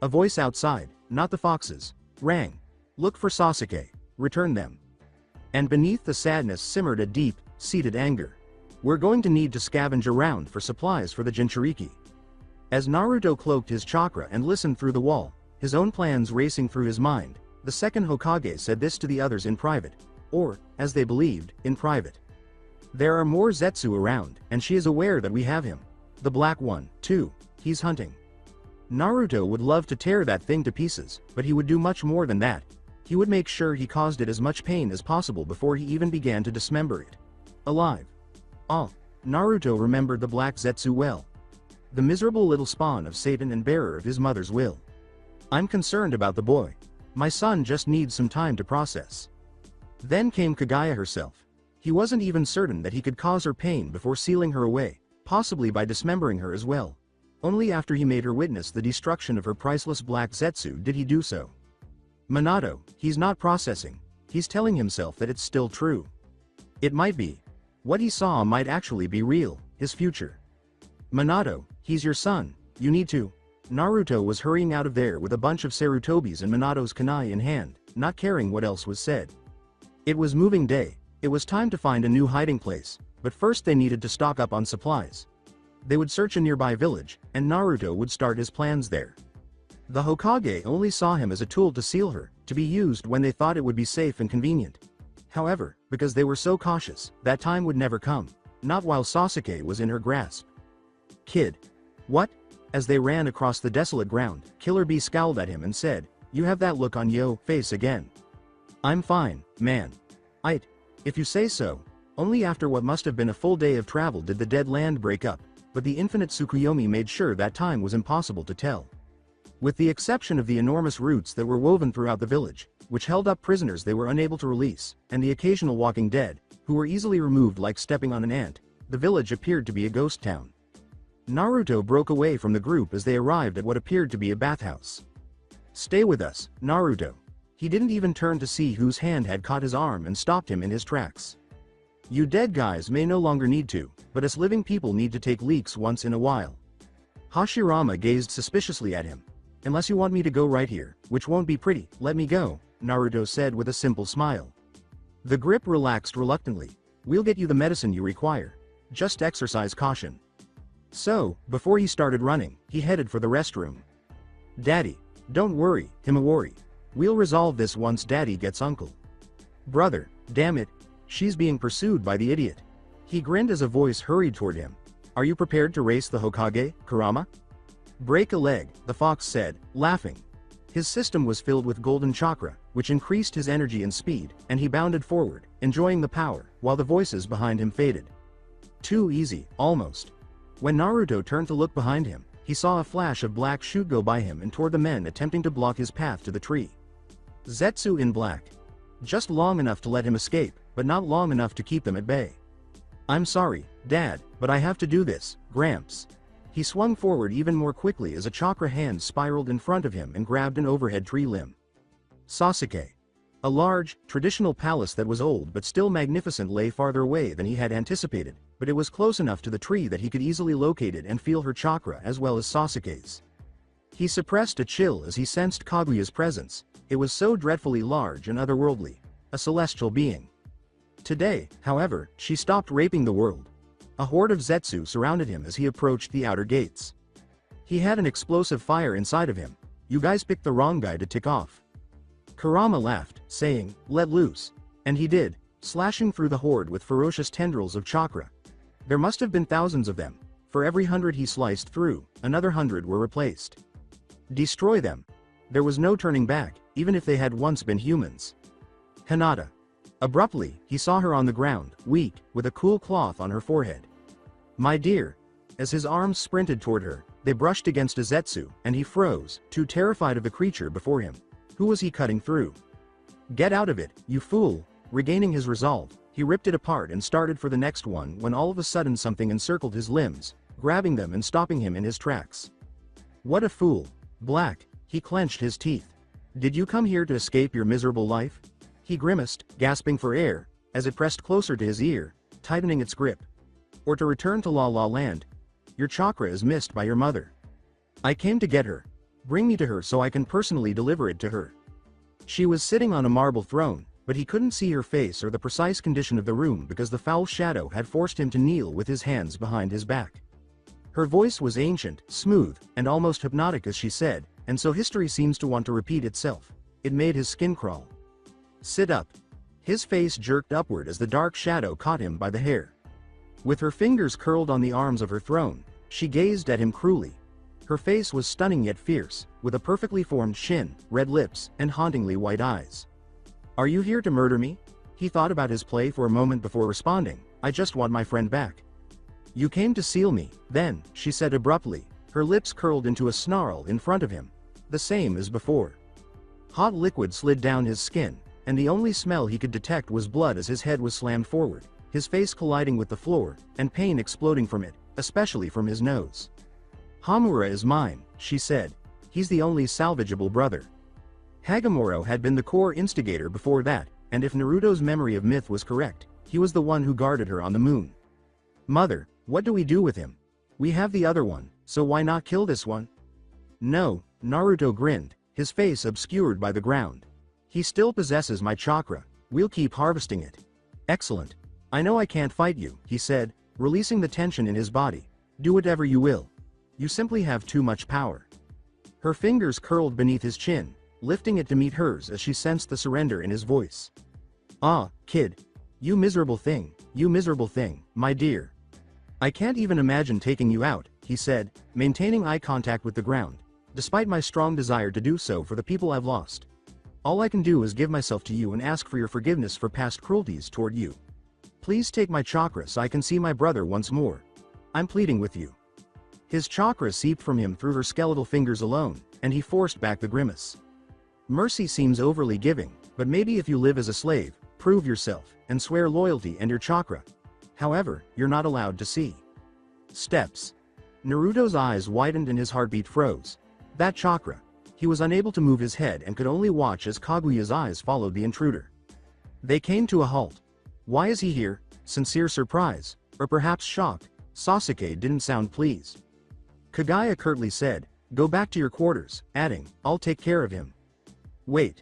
A voice outside, not the foxes, rang. "Look for Sasuke, return them." And beneath the sadness simmered a deep, seated anger. "We're going to need to scavenge around for supplies for the Jinchuriki." As Naruto cloaked his chakra and listened through the wall, his own plans racing through his mind, the second Hokage said this to the others in private, or, as they believed, in private. "There are more Zetsu around, and she is aware that we have him. The black one, too, he's hunting." Naruto would love to tear that thing to pieces, but he would do much more than that. He would make sure he caused it as much pain as possible before he even began to dismember it. Alive. Ah, Naruto remembered the black Zetsu well. The miserable little spawn of Satan and bearer of his mother's will. "I'm concerned about the boy. My son just needs some time to process." Then came Kaguya herself. He wasn't even certain that he could cause her pain before sealing her away, possibly by dismembering her as well. Only after he made her witness the destruction of her priceless black Zetsu did he do so. Minato, he's not processing. He's telling himself that it's still true. It might be. What he saw might actually be real, his future. "Minato, he's your son, you need to." Naruto was hurrying out of there with a bunch of Sarutobis and Minato's kunai in hand, not caring what else was said. It was moving day. It was time to find a new hiding place, but first they needed to stock up on supplies. They would search a nearby village, and Naruto would start his plans there. The Hokage only saw him as a tool to seal her, to be used when they thought it would be safe and convenient. However, because they were so cautious, that time would never come, not while Sasuke was in her grasp. "Kid." "What?" As they ran across the desolate ground, Killer Bee scowled at him and said, "You have that look on your face again." "I'm fine, man. If you say so. Only after what must have been a full day of travel did the dead land break up, but the infinite Tsukuyomi made sure that time was impossible to tell. With the exception of the enormous roots that were woven throughout the village, which held up prisoners they were unable to release, and the occasional walking dead, who were easily removed like stepping on an ant, the village appeared to be a ghost town. Naruto broke away from the group as they arrived at what appeared to be a bathhouse. "Stay with us, Naruto." He didn't even turn to see whose hand had caught his arm and stopped him in his tracks. "You dead guys may no longer need to, but us living people need to take leaks once in a while." Hashirama gazed suspiciously at him. "Unless you want me to go right here, which won't be pretty, let me go," Naruto said with a simple smile. The grip relaxed reluctantly. "We'll get you the medicine you require. Just exercise caution." So, before he started running, he headed for the restroom. "Daddy, don't worry, Himawari. We'll resolve this once Daddy gets uncle." "Brother, damn it. She's being pursued by the idiot." He grinned as a voice hurried toward him. "Are you prepared to race the Hokage, Kurama?" "Break a leg," the fox said, laughing. His system was filled with golden chakra, which increased his energy and speed, and he bounded forward, enjoying the power, while the voices behind him faded. Too easy, almost. When Naruto turned to look behind him, he saw a flash of black shoot go by him and toward the men attempting to block his path to the tree. Zetsu in black. Just long enough to let him escape, but not long enough to keep them at bay. "I'm sorry, Dad, but I have to do this, Gramps." He swung forward even more quickly as a chakra hand spiraled in front of him and grabbed an overhead tree limb. Sasuke. A large, traditional palace that was old but still magnificent lay farther away than he had anticipated, but it was close enough to the tree that he could easily locate it and feel her chakra as well as Sasuke's. He suppressed a chill as he sensed Kaguya's presence. It was so dreadfully large and otherworldly. A celestial being. Today, however, she stopped raping the world. A horde of Zetsu surrounded him as he approached the outer gates. He had an explosive fire inside of him. "You guys picked the wrong guy to tick off." Kurama laughed, saying, "Let loose." And he did, slashing through the horde with ferocious tendrils of chakra. There must have been thousands of them. For every 100 he sliced through, another 100 were replaced. Destroy them. There was no turning back, even if they had once been humans. Hinata. Abruptly, he saw her on the ground, weak, with a cool cloth on her forehead. "My dear." As his arms sprinted toward her, they brushed against a Zetsu, and he froze, too terrified of the creature before him. Who was he cutting through? "Get out of it, you fool." Regaining his resolve, he ripped it apart and started for the next one when all of a sudden something encircled his limbs, grabbing them and stopping him in his tracks. What a fool. Black. He clenched his teeth. "Did you come here to escape your miserable life?" He grimaced, gasping for air, as it pressed closer to his ear, tightening its grip. "Or to return to La La Land? Your chakra is missed by your mother." "I came to get her. Bring me to her so I can personally deliver it to her." She was sitting on a marble throne, but he couldn't see her face or the precise condition of the room because the foul shadow had forced him to kneel with his hands behind his back. Her voice was ancient, smooth, and almost hypnotic as she said, "And so history seems to want to repeat itself." It made his skin crawl. "Sit up." His face jerked upward as the dark shadow caught him by the hair. With her fingers curled on the arms of her throne, she gazed at him cruelly. Her face was stunning yet fierce, with a perfectly formed chin, red lips, and hauntingly white eyes. "Are you here to murder me?" He thought about his play for a moment before responding, "I just want my friend back." "You came to seal me, then," she said abruptly, her lips curled into a snarl in front of him. The same as before. Hot liquid slid down his skin, and the only smell he could detect was blood as his head was slammed forward, his face colliding with the floor, and pain exploding from it, especially from his nose. "Hamura is mine," she said. "He's the only salvageable brother." Hagamoro had been the core instigator before that, and if Naruto's memory of myth was correct, he was the one who guarded her on the moon. "Mother, what do we do with him? We have the other one, so why not kill this one?" "No," Naruto grinned, his face obscured by the ground. "He still possesses my chakra. We'll keep harvesting it." "Excellent. I know I can't fight you," he said, releasing the tension in his body. "Do whatever you will. You simply have too much power." Her fingers curled beneath his chin, lifting it to meet hers as she sensed the surrender in his voice. "Ah, kid. You miserable thing, my dear. I can't even imagine taking you out," he said, maintaining eye contact with the ground, "despite my strong desire to do so for the people I've lost. All I can do is give myself to you and ask for your forgiveness for past cruelties toward you. Please take my chakra so I can see my brother once more. I'm pleading with you. His chakra seeped from him through her skeletal fingers alone, and he forced back the grimace. Mercy seems overly giving, but maybe if you live as a slave, prove yourself, and swear loyalty and your chakra. However, you're not allowed to see. Steps. Naruto's eyes widened and his heartbeat froze. That chakra. He was unable to move his head and could only watch as Kaguya's eyes followed the intruder. They came to a halt. Why is he here? Sincere surprise, or perhaps shock. Sasuke didn't sound pleased. Kaguya curtly said, "Go back to your quarters," adding, "I'll take care of him." Wait.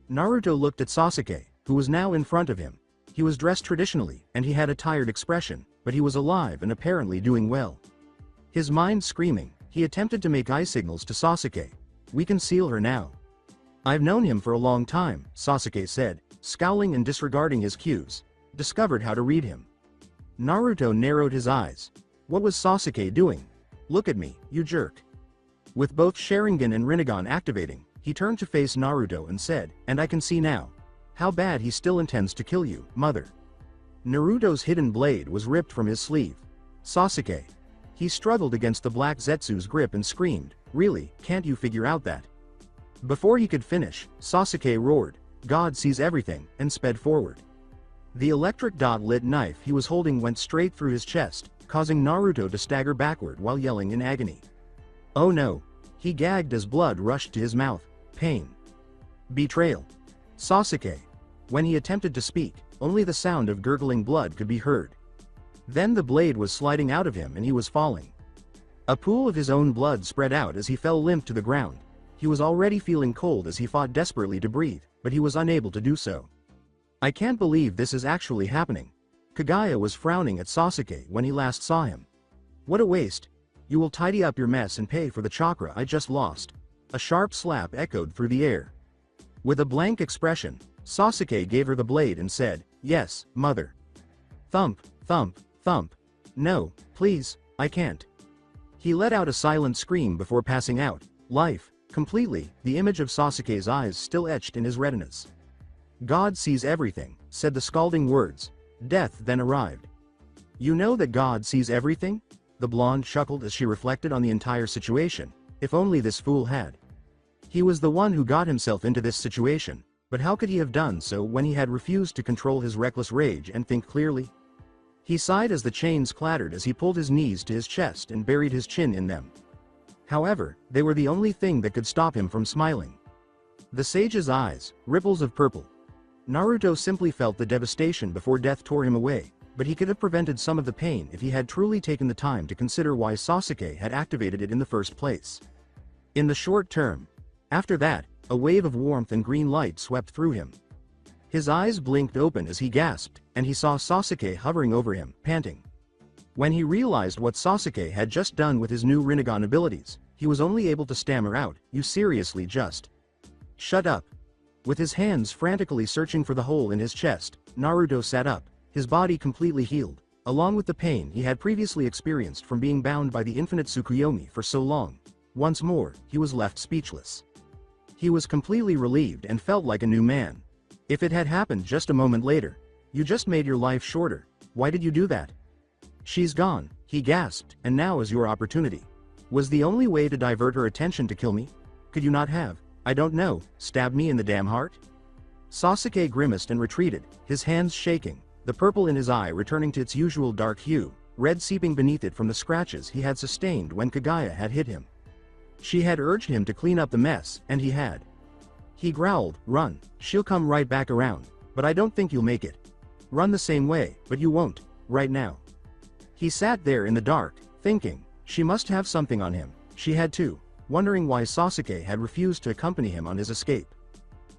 Naruto looked at Sasuke, who was now in front of him. He was dressed traditionally, and he had a tired expression, but he was alive and apparently doing well. His mind screaming, he attempted to make eye signals to Sasuke. "We can seal her now." "I've known him for a long time," Sasuke said, scowling and disregarding his cues. Discovered how to read him. Naruto narrowed his eyes. What was Sasuke doing? "Look at me, you jerk." With both Sharingan and Rinnegan activating, he turned to face Naruto and said, "And I can see now. How bad he still intends to kill you, mother." Naruto's hidden blade was ripped from his sleeve. "Sasuke." He struggled against the black Zetsu's grip and screamed, "Really, can't you figure out that?" Before he could finish, Sasuke roared, "God sees everything," and sped forward. The electric dot-lit knife he was holding went straight through his chest, causing Naruto to stagger backward while yelling in agony. "Oh no." He gagged as blood rushed to his mouth. Pain. Betrayal. Sasuke. When he attempted to speak, only the sound of gurgling blood could be heard. Then the blade was sliding out of him and he was falling. A pool of his own blood spread out as he fell limp to the ground. He was already feeling cold as he fought desperately to breathe, but he was unable to do so. "I can't believe this is actually happening." Kaguya was frowning at Sasuke when he last saw him. "What a waste. You will tidy up your mess and pay for the chakra I just lost." A sharp slap echoed through the air. With a blank expression, Sasuke gave her the blade and said, "Yes, mother." Thump, thump, thump. "No, please, I can't." He let out a silent scream before passing out. Life, completely, the image of Sasuke's eyes still etched in his retinas. "God sees everything," said the scalding words. Death then arrived. "You know that God sees everything?" The blonde chuckled as she reflected on the entire situation. If only this fool had. He was the one who got himself into this situation, but how could he have done so when he had refused to control his reckless rage and think clearly? He sighed as the chains clattered as he pulled his knees to his chest and buried his chin in them. However, they were the only thing that could stop him from smiling. The sage's eyes, ripples of purple. Naruto simply felt the devastation before death tore him away, but he could have prevented some of the pain if he had truly taken the time to consider why Sasuke had activated it in the first place. In the short term. After that, a wave of warmth and green light swept through him. His eyes blinked open as he gasped, and he saw Sasuke hovering over him, panting. When he realized what Sasuke had just done with his new Rinnegan abilities, he was only able to stammer out, "You seriously just..." "Shut up." With his hands frantically searching for the hole in his chest, Naruto sat up, his body completely healed, along with the pain he had previously experienced from being bound by the infinite Tsukuyomi for so long. Once more, he was left speechless. He was completely relieved and felt like a new man. If it had happened just a moment later. "You just made your life shorter. Why did you do that?" "She's gone," he gasped, "and now is your opportunity. Was the only way to divert her attention to kill me? Could you not have, I don't know, stabbed me in the damn heart?" Sasuke grimaced and retreated, his hands shaking, the purple in his eye returning to its usual dark hue, red seeping beneath it from the scratches he had sustained when Kaguya had hit him. She had urged him to clean up the mess, and he had. He growled, "Run, she'll come right back around, but I don't think you'll make it. Run the same way, but you won't, right now." He sat there in the dark, thinking, she must have something on him, she had too, wondering why Sasuke had refused to accompany him on his escape.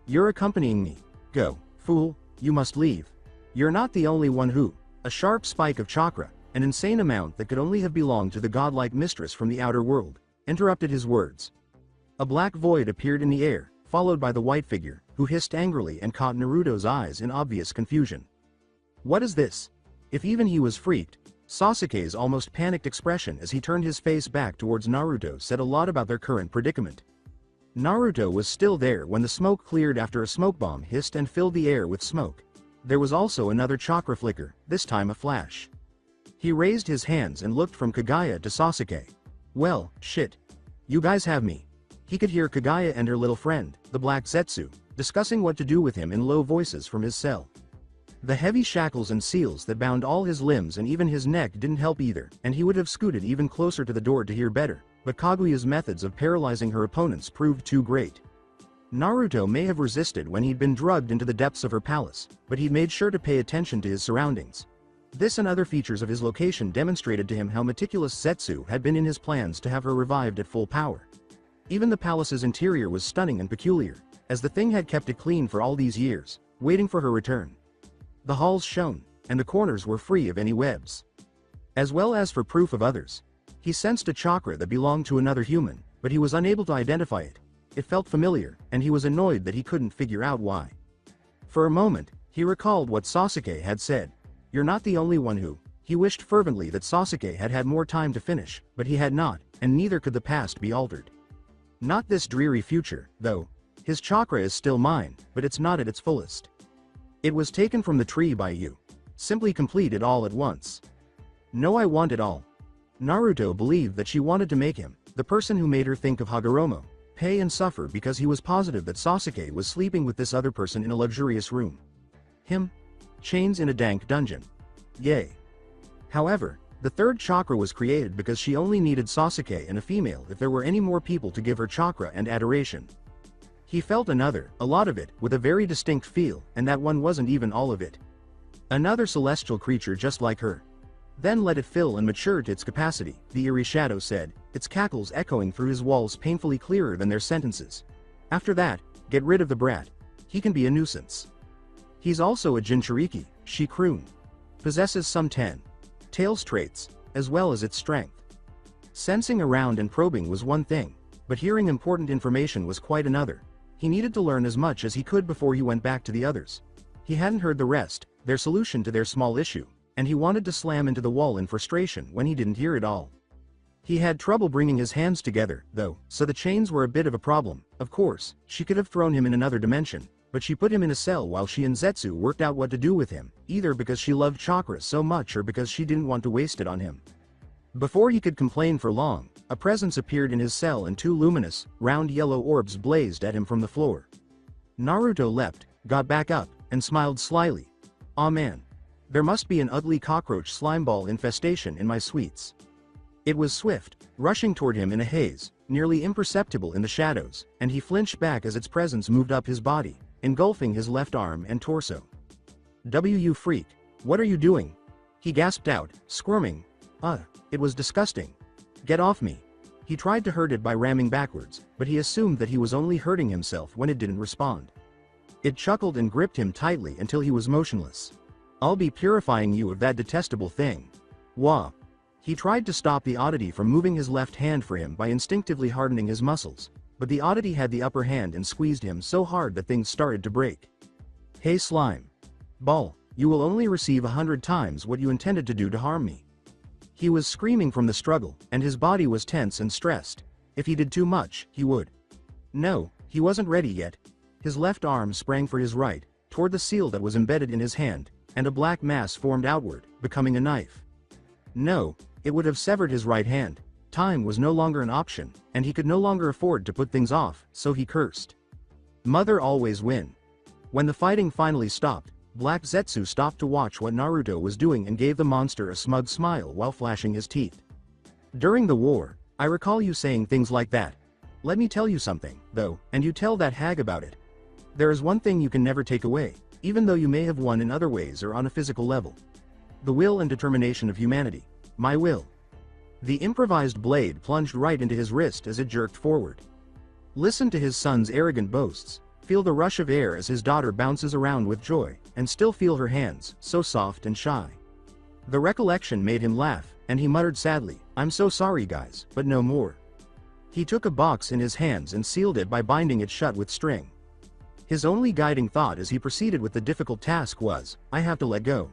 "You're accompanying me. Go, fool, you must leave. You're not the only one who..." A sharp spike of chakra, an insane amount that could only have belonged to the godlike mistress from the outer world, interrupted his words. A black void appeared in the air, followed by the white figure, who hissed angrily and caught Naruto's eyes in obvious confusion. What is this? If even he was freaked, Sasuke's almost panicked expression as he turned his face back towards Naruto said a lot about their current predicament. Naruto was still there when the smoke cleared after a smoke bomb hissed and filled the air with smoke. There was also another chakra flicker, this time a flash. He raised his hands and looked from Kagaya to Sasuke. Well, shit. You guys have me. He could hear Kagaya and her little friend, the Black Zetsu, discussing what to do with him in low voices from his cell. The heavy shackles and seals that bound all his limbs and even his neck didn't help either, and he would have scooted even closer to the door to hear better, but Kaguya's methods of paralyzing her opponents proved too great. Naruto may have resisted when he'd been drugged into the depths of her palace, but he'd made sure to pay attention to his surroundings. This and other features of his location demonstrated to him how meticulous Zetsu had been in his plans to have her revived at full power. Even the palace's interior was stunning and peculiar, as the thing had kept it clean for all these years, waiting for her return. The halls shone, and the corners were free of any webs. As well as for proof of others. He sensed a chakra that belonged to another human, but he was unable to identify it. It felt familiar, and he was annoyed that he couldn't figure out why. For a moment, he recalled what Sasuke had said. You're not the only one who. He wished fervently that Sasuke had had more time to finish, but he had not, and neither could the past be altered. Not this dreary future, though. His chakra is still mine, but it's not at its fullest. It was taken from the tree by you. Simply complete it all at once. No, I want it all. Naruto believed that she wanted to make him, the person who made her think of Hagoromo, pay and suffer because he was positive that Sasuke was sleeping with this other person in a luxurious room. Him? Chains in a dank dungeon. Yay. However, the third chakra was created because she only needed Sasuke and a female if there were any more people to give her chakra and adoration. He felt another, a lot of it, with a very distinct feel, and that one wasn't even all of it. Another celestial creature just like her. Then let it fill and mature to its capacity, the eerie shadow said, its cackles echoing through his walls painfully clearer than their sentences. After that, get rid of the brat. He can be a nuisance. He's also a Jinchuriki, she crooned. Possesses some 10 tails traits, as well as its strength. Sensing around and probing was one thing, but hearing important information was quite another. He needed to learn as much as he could before he went back to the others. He hadn't heard the rest, their solution to their small issue, and he wanted to slam into the wall in frustration when he didn't hear it all. He had trouble bringing his hands together, though, so the chains were a bit of a problem. Of course, she could have thrown him in another dimension, but she put him in a cell while she and Zetsu worked out what to do with him, either because she loved chakra so much or because she didn't want to waste it on him. Before he could complain for long, a presence appeared in his cell and 2 luminous, round yellow orbs blazed at him from the floor. Naruto leapt, got back up, and smiled slyly. Aw man. There must be an ugly cockroach slimeball infestation in my sweets. It was swift, rushing toward him in a haze, nearly imperceptible in the shadows, and he flinched back as its presence moved up his body, engulfing his left arm and torso. You freak. What are you doing? He gasped out, squirming. It was disgusting. Get off me. He tried to hurt it by ramming backwards, but he assumed that he was only hurting himself when it didn't respond. It chuckled and gripped him tightly until he was motionless. I'll be purifying you of that detestable thing. Wah. He tried to stop the oddity from moving his left hand for him by instinctively hardening his muscles, but the oddity had the upper hand and squeezed him so hard that things started to break. Hey slime. Ball, you will only receive 100 times what you intended to do to harm me. He was screaming from the struggle, and his body was tense and stressed. If he did too much, he would. No, he wasn't ready yet. His left arm sprang for his right, toward the seal that was embedded in his hand, and a black mass formed outward, becoming a knife. No, it would have severed his right hand. Time was no longer an option, and he could no longer afford to put things off, so he cursed. Mother always win. When the fighting finally stopped, Black Zetsu stopped to watch what Naruto was doing and gave the monster a smug smile while flashing his teeth. During the war, I recall you saying things like that. Let me tell you something, though, and you tell that hag about it. There is one thing you can never take away, even though you may have won in other ways or on a physical level. The will and determination of humanity. My will. The improvised blade plunged right into his wrist as it jerked forward. Listen to his son's arrogant boasts. Feel the rush of air as his daughter bounces around with joy, and still feel her hands, so soft and shy. The recollection made him laugh, and he muttered sadly, I'm so sorry guys, but no more. He took a box in his hands and sealed it by binding it shut with string. His only guiding thought as he proceeded with the difficult task was, I have to let go.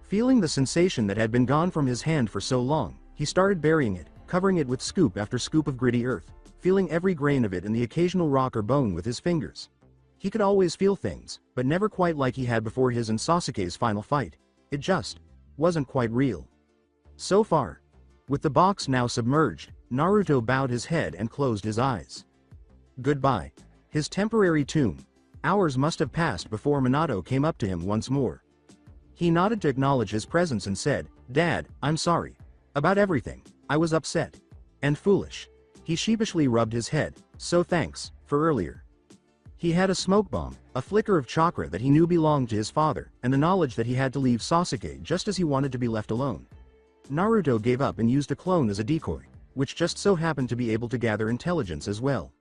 Feeling the sensation that had been gone from his hand for so long, he started burying it, covering it with scoop after scoop of gritty earth, feeling every grain of it and the occasional rock or bone with his fingers. He could always feel things, but never quite like he had before his and Sasuke's final fight. It just wasn't quite real. So far. With the box now submerged, Naruto bowed his head and closed his eyes. Goodbye. His temporary tomb. Hours must have passed before Minato came up to him once more. He nodded to acknowledge his presence and said, "Dad, I'm sorry. About everything. I was upset. And foolish." He sheepishly rubbed his head, "So thanks, for earlier." He had a smoke bomb, a flicker of chakra that he knew belonged to his father, and the knowledge that he had to leave Sasuke just as he wanted to be left alone. Naruto gave up and used a clone as a decoy, which just so happened to be able to gather intelligence as well.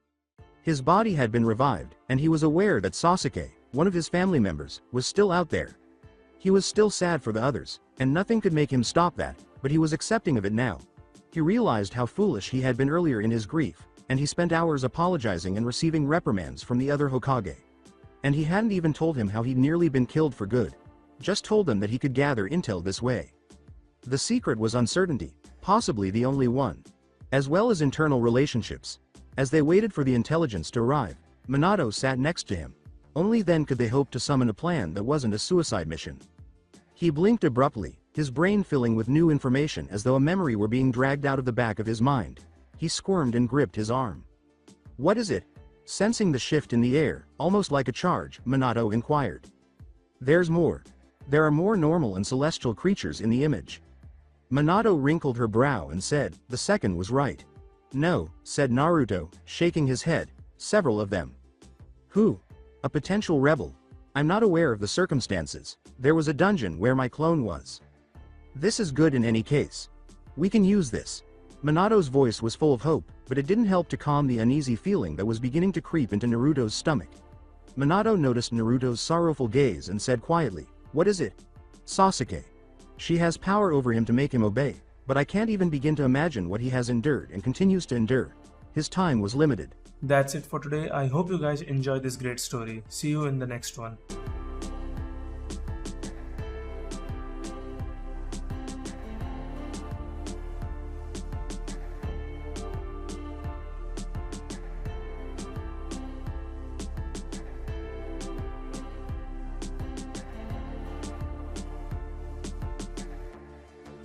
His body had been revived, and he was aware that Sasuke, one of his family members, was still out there. He was still sad for the others, and nothing could make him stop that, but he was accepting of it now. He realized how foolish he had been earlier in his grief, and he spent hours apologizing and receiving reprimands from the other Hokage. And he hadn't even told him how he'd nearly been killed for good. Just told them that he could gather intel this way. The secret was uncertainty, possibly the only one. As well as internal relationships. As they waited for the intelligence to arrive, Minato sat next to him. Only then could they hope to summon a plan that wasn't a suicide mission. He blinked abruptly, his brain filling with new information as though a memory were being dragged out of the back of his mind. He squirmed and gripped his arm. "What is it?" Sensing the shift in the air, almost like a charge, Minato inquired. "There's more. There are more normal and celestial creatures in the image." Minato wrinkled her brow and said, "The second was right." "No," said Naruto, shaking his head, "several of them." "Who?" "A potential rebel. I'm not aware of the circumstances. There was a dungeon where my clone was." "This is good in any case. We can use this." Minato's voice was full of hope, but it didn't help to calm the uneasy feeling that was beginning to creep into Naruto's stomach. Minato noticed Naruto's sorrowful gaze and said quietly, "What is it?" "Sasuke. She has power over him to make him obey, but I can't even begin to imagine what he has endured and continues to endure. His time was limited." That's it for today. I hope you guys enjoyed this great story. See you in the next one.